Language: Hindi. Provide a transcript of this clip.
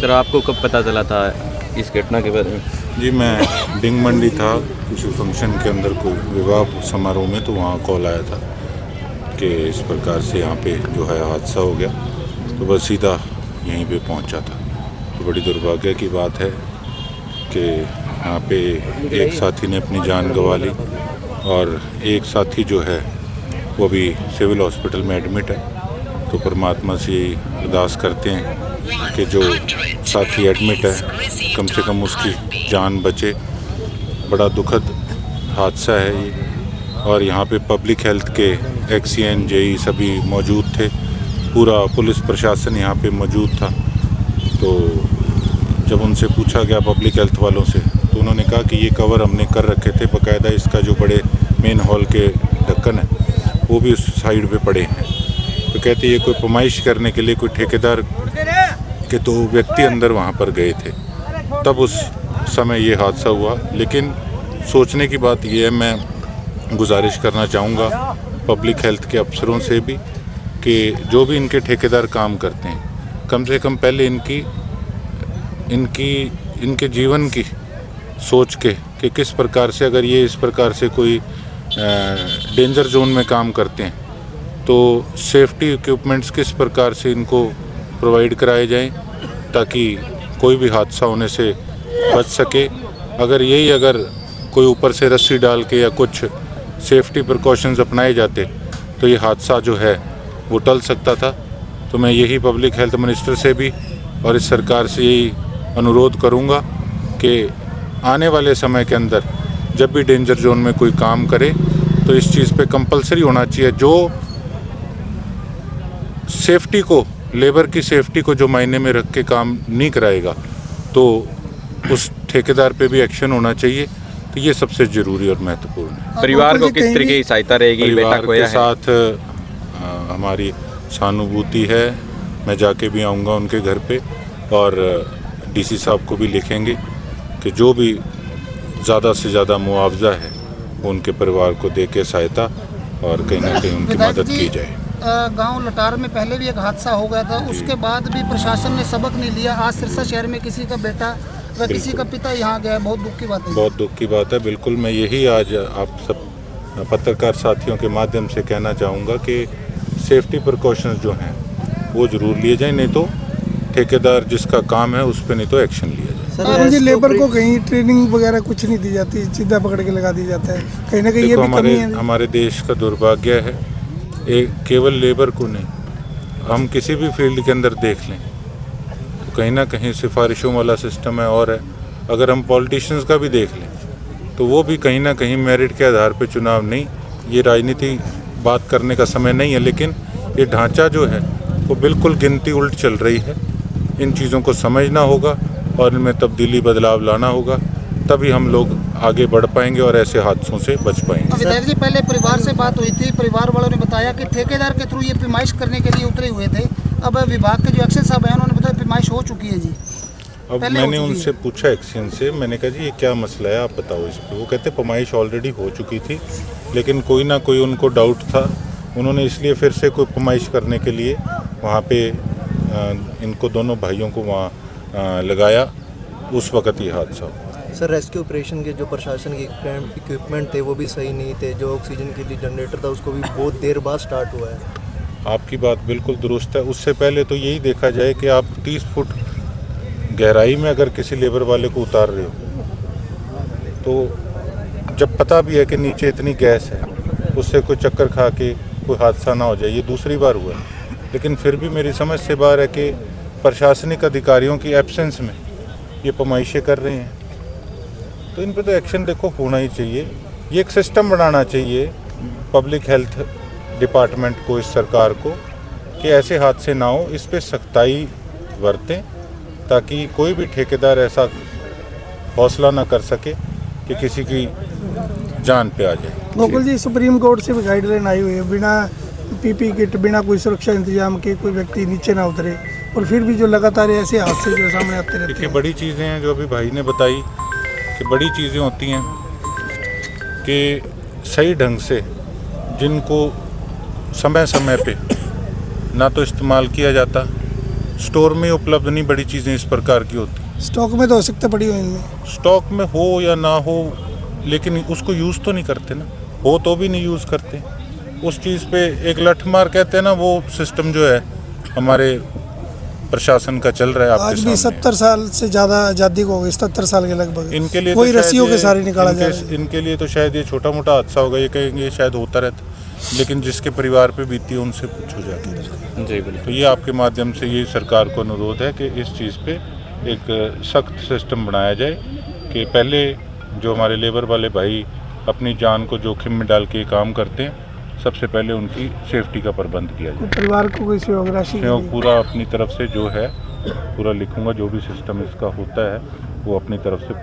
सर आपको कब पता चला था इस घटना के बारे में? जी, मैं डिंग मंडी था किसी फंक्शन के अंदर, कोई विवाह समारोह में, तो वहाँ कॉल आया था कि इस प्रकार से यहाँ पे जो है हादसा हो गया। तो बस सीधा यहीं पे पहुँचा था। तो बड़ी दुर्भाग्य की बात है कि यहाँ पे एक साथी ने अपनी जान गंवा ली और एक साथी जो है वो भी सिविल हॉस्पिटल में एडमिट है। तो परमात्मा से अरदास करते हैं कि जो साथी एडमिट है कम से कम उसकी जान बचे। बड़ा दुखद हादसा है ये, और यहाँ पे पब्लिक हेल्थ के एक्सीएन जेई सभी मौजूद थे, पूरा पुलिस प्रशासन यहाँ पे मौजूद था। तो जब उनसे पूछा गया पब्लिक हेल्थ वालों से, तो उन्होंने कहा कि ये कवर हमने कर रखे थे बाकायदा, इसका जो बड़े मेन हॉल के ढक्कन है वो भी उस साइड पे पड़े हैं। तो कहते ये कोई फरमाइश करने के लिए कोई ठेकेदार के तो व्यक्ति अंदर वहाँ पर गए थे, तब उस समय ये हादसा हुआ। लेकिन सोचने की बात ये है, मैं गुजारिश करना चाहूँगा पब्लिक हेल्थ के अफसरों से भी कि जो भी इनके ठेकेदार काम करते हैं, कम से कम पहले इनके जीवन की सोच के कि किस प्रकार से, अगर ये इस प्रकार से कोई डेंजर जोन में काम करते हैं तो सेफ्टी इक्विपमेंट्स किस प्रकार से इनको प्रोवाइड कराए जाएं ताकि कोई भी हादसा होने से बच सके। अगर कोई ऊपर से रस्सी डाल के या कुछ सेफ्टी प्रिकॉशंस अपनाए जाते तो ये हादसा जो है वो टल सकता था। तो मैं यही पब्लिक हेल्थ मिनिस्टर से भी और इस सरकार से यही अनुरोध करूंगा कि आने वाले समय के अंदर जब भी डेंजर जोन में कोई काम करे तो इस चीज़ पे कंपलसरी होना चाहिए, जो सेफ्टी को, लेबर की सेफ्टी को जो मायने में रख के काम नहीं कराएगा तो उस ठेकेदार पे भी एक्शन होना चाहिए। तो ये सबसे ज़रूरी और महत्वपूर्ण है। परिवार को किस तरीके की सहायता रहेगी? परिवार के साथ हमारी सहानुभूति है। मैं जाके भी आऊँगा उनके घर पे और डीसी साहब को भी लिखेंगे कि जो भी ज़्यादा से ज़्यादा मुआवजा है वो उनके परिवार को दे के सहायता और कहीं ना कहीं उनकी मदद की जाए। गांव लटार में पहले भी एक हादसा हो गया था, उसके बाद भी प्रशासन ने सबक नहीं लिया। आज सिरसा शहर में किसी का बेटा व किसी का पिता यहाँ गया, बहुत दुख की बात है। बहुत दुख की बात है, बिल्कुल। मैं यही आज आप सब पत्रकार साथियों के माध्यम से कहना चाहूँगा कि सेफ्टी प्रिकॉशंस जो हैं वो ज़रूर लिए जाएँ, नहीं तो ठेकेदार जिसका काम है उस पर नहीं तो एक्शन लिया जाए। मुझे लेबर को कहीं ट्रेनिंग वगैरह कुछ नहीं दी जाती, सीधा पकड़ के लगा दी जाता है, कहीं ना कहीं ये भी कमी है। हमारे देश का दुर्भाग्य है, एक केवल लेबर को नहीं, हम किसी भी फील्ड के अंदर देख लें तो कहीं ना कहीं सिफारिशों वाला सिस्टम है। और अगर हम पॉलिटिशियंस का भी देख लें तो वो भी कहीं ना कहीं मेरिट के आधार पर चुनाव नहीं, ये राजनीति बात करने का समय नहीं है, लेकिन ये ढांचा जो है वो बिल्कुल गिनती उल्ट चल रही है। इन चीज़ों को समझना होगा और इनमें तब्दीली बदलाव लाना होगा, तभी हम लोग आगे बढ़ पाएंगे और ऐसे हादसों से बच पाएंगे। विधायक जी, पहले परिवार से बात हुई थी, परिवार वालों ने बताया कि ठेकेदार के थ्रू ये पैमाइश करने के लिए उतरे हुए थे। अब विभाग के जो एक्शन साहब हैं उन्होंने बताया पैमाइश हो चुकी है जी। अब मैंने उनसे पूछा एक्शन से, मैंने कहा जी ये क्या मसला है, आप बताओ इस पर। वो कहते पैमाइश ऑलरेडी हो चुकी थी, लेकिन कोई ना कोई उनको डाउट था, उन्होंने इसलिए फिर से कोई पैमाइश करने के लिए वहाँ पे इनको दोनों भाइयों को वहाँ लगाया। उस वक़्त ये हादसा हुआ। सर, रेस्क्यू ऑपरेशन के जो प्रशासन के इक्विपमेंट थे वो भी सही नहीं थे, जो ऑक्सीजन के लिए जनरेटर था उसको भी बहुत देर बाद स्टार्ट हुआ है। आपकी बात बिल्कुल दुरुस्त है। उससे पहले तो यही देखा जाए कि आप 30 फुट गहराई में अगर किसी लेबर वाले को उतार रहे हो तो जब पता भी है कि नीचे इतनी गैस है, उससे कोई चक्कर खा के कोई हादसा ना हो जाए। ये दूसरी बार हुआ है, लेकिन फिर भी मेरी समझ से बाहर है कि प्रशासनिक अधिकारियों की एब्सेंस में ये पैमाइशें कर रहे हैं। तो इन पर तो एक्शन देखो होना ही चाहिए। ये एक सिस्टम बनाना चाहिए पब्लिक हेल्थ डिपार्टमेंट को, इस सरकार को, कि ऐसे हादसे ना हो, इस पर सख्ताई बरतें ताकि कोई भी ठेकेदार ऐसा हौसला ना कर सके कि किसी की जान पे आ जाए। गोकुल जी, सुप्रीम कोर्ट से भी गाइडलाइन आई हुई है, बिना पीपी किट, बिना कोई सुरक्षा इंतजाम के कोई व्यक्ति नीचे ना उतरे, और फिर भी जो लगातार ऐसे हादसे जो सामने आते रहते हैं। बड़ी चीज़ें हैं जो अभी भाई ने बताई कि बड़ी चीज़ें होती हैं कि सही ढंग से जिनको समय समय पे ना तो इस्तेमाल किया जाता, स्टोर में उपलब्ध नहीं, बड़ी चीज़ें इस प्रकार की होती। स्टॉक में तो आवश्यकता पड़ी हो इनमें। स्टॉक में हो या ना हो, लेकिन उसको यूज़ तो नहीं करते ना, हो तो भी नहीं यूज़ करते। उस चीज़ पे एक लठमार कहते हैं ना, वो सिस्टम जो है हमारे प्रशासन का चल रहा है आपके आज भी सामने। 70 साल से ज़्यादा आज़ादी को हो गई, 77 साल के लगभग। इनके लिए कोई तो रस्सियों शायद के सारे निकाला जा रहा है। इनके लिए तो शायद ये छोटा मोटा हादसा होगा, ये कहेंगे शायद होता रहता, लेकिन जिसके परिवार पे बीती है उनसे पूछो जाके। जी बिल्कुल। तो ये आपके माध्यम से ये सरकार को अनुरोध है कि इस चीज़ पे एक सख्त सिस्टम बनाया जाए कि पहले जो हमारे लेबर वाले भाई अपनी जान को जोखिम में डाल के काम करते हैं, सबसे पहले उनकी सेफ्टी का प्रबंध किया जाए। परिवार को कोई सहयोग राशि सहयोग पूरा अपनी तरफ से जो है पूरा लिखूंगा, जो भी सिस्टम इसका होता है वो अपनी तरफ से